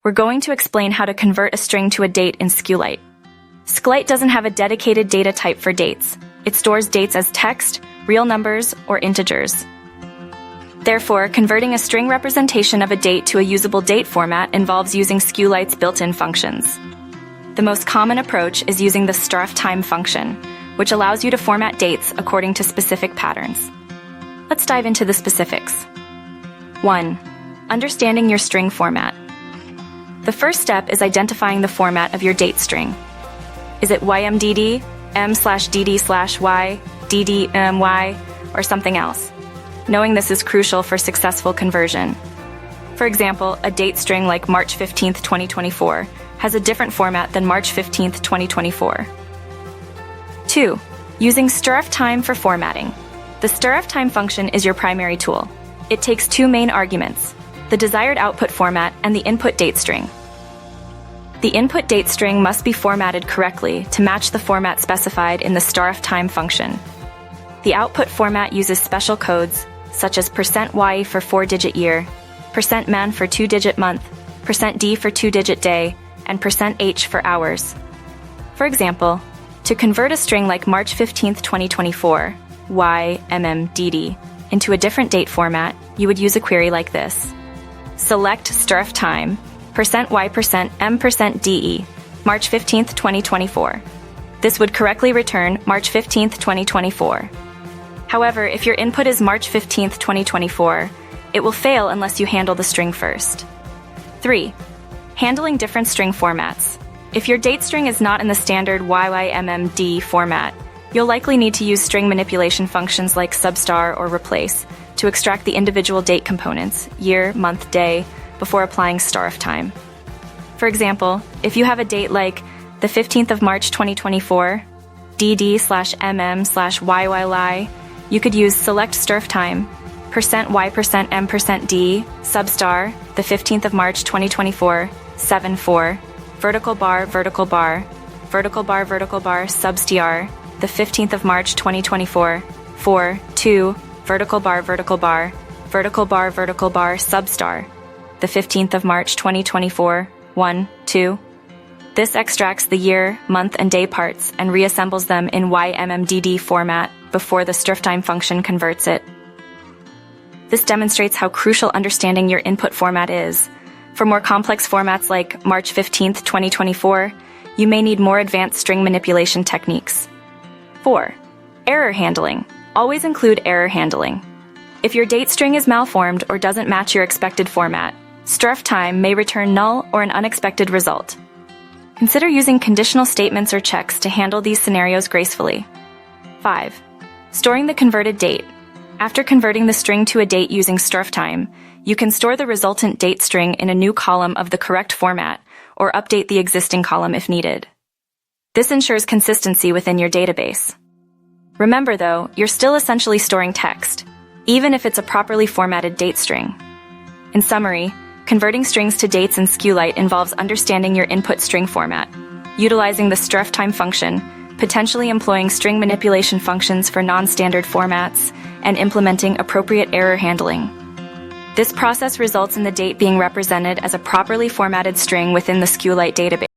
we're going to explain how to convert a string to a date in SQLite. SQLite doesn't have a dedicated data type for dates. It stores dates as text, real numbers, or integers. Therefore, converting a string representation of a date to a usable date format involves using SQLite's built-in functions. The most common approach is using the *time function, which allows you to format dates according to specific patterns. Let's dive into the specifics. 1. Understanding your string format. The first step is identifying the format of your date string. Is it YMDD, M/DD/Y, DDMY, or something else? Knowing this is crucial for successful conversion. For example, a date string like March 15th, 2024 has a different format than March 15th, 2024. 2. Using *time for formatting. The *time function is your primary tool. It takes two main arguments: the desired output format and the input date string. The input date string must be formatted correctly to match the format specified in the *time function. The output format uses special codes such as %y for 4-digit year, %man for 2-digit month, %d for 2-digit day, and %h for hours. For example, to convert a string like March 15th, 2024, YMMDD, into a different date format, you would use a query like this. Select *time, %y %m %de, March 15th, 2024. This would correctly return March 15th, 2024. However, if your input is March 15th, 2024, it will fail unless you handle the string first. 3. Handling different string formats. If your date string is not in the standard YYMMD format, you'll likely need to use string manipulation functions like substar or replace to extract the individual date components, year, month, day, before applying *time. For example, if you have a date like the 15th of March 2024, DD/MM/YYLI, you could use select *time, %y %m %d, substar, the 15th of March 2024, 7-4, vertical bar, vertical bar, vertical bar, vertical bar, substr, the 15th of March 2024, 4-2, vertical bar, vertical bar, vertical bar, vertical bar, substar, the 15th of March 2024, 1-2. This extracts the year, month, and day parts and reassembles them in YMMDD format before the *time function converts it. This demonstrates how crucial understanding your input format is. For more complex formats like March 15th, 2024, you may need more advanced string manipulation techniques. 4. Error handling. Always include error handling. If your date string is malformed or doesn't match your expected format, *time may return null or an unexpected result. Consider using conditional statements or checks to handle these scenarios gracefully. 5. Storing the converted date. After converting the string to a date using *time, you can store the resultant date string in a new column of the correct format or update the existing column if needed. This ensures consistency within your database. Remember though, you're still essentially storing text, even if it's a properly formatted date string. In summary, converting strings to dates in SQLite involves understanding your input string format, utilizing the *time function, potentially employing string manipulation functions for non-standard formats, and implementing appropriate error handling. This process results in the date being represented as a properly formatted string within the SQLite database.